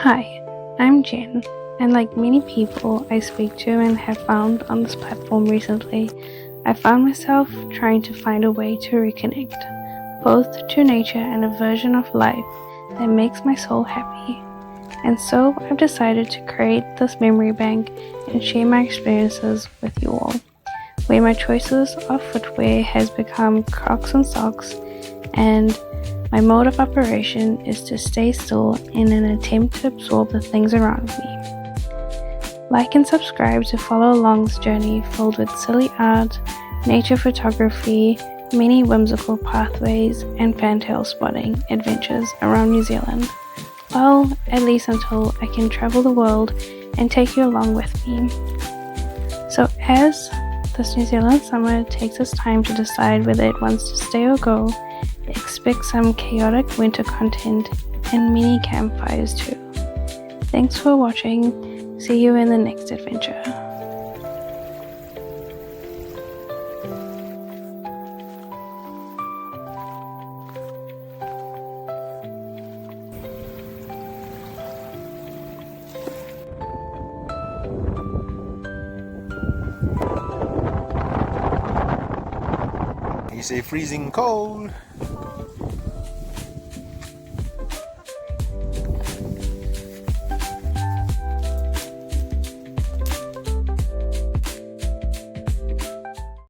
Hi, I'm Jen, and like many people I speak to and have found on this platform recently, I found myself trying to find a way to reconnect, both to nature and a version of life that makes my soul happy. And so I've decided to create this memory bank and share my experiences with you all, where my choices of footwear has become Crocs and socks, and my mode of operation is to stay still in an attempt to absorb the things around me. Like and subscribe to follow along this journey filled with silly art, nature photography, many whimsical pathways, and fantail spotting adventures around New Zealand. Well, at least until I can travel the world and take you along with me. So as this New Zealand summer takes its time to decide whether it wants to stay or go, expect some chaotic winter content and mini campfires too. Thanks for watching. See you in the next adventure. You say freezing cold.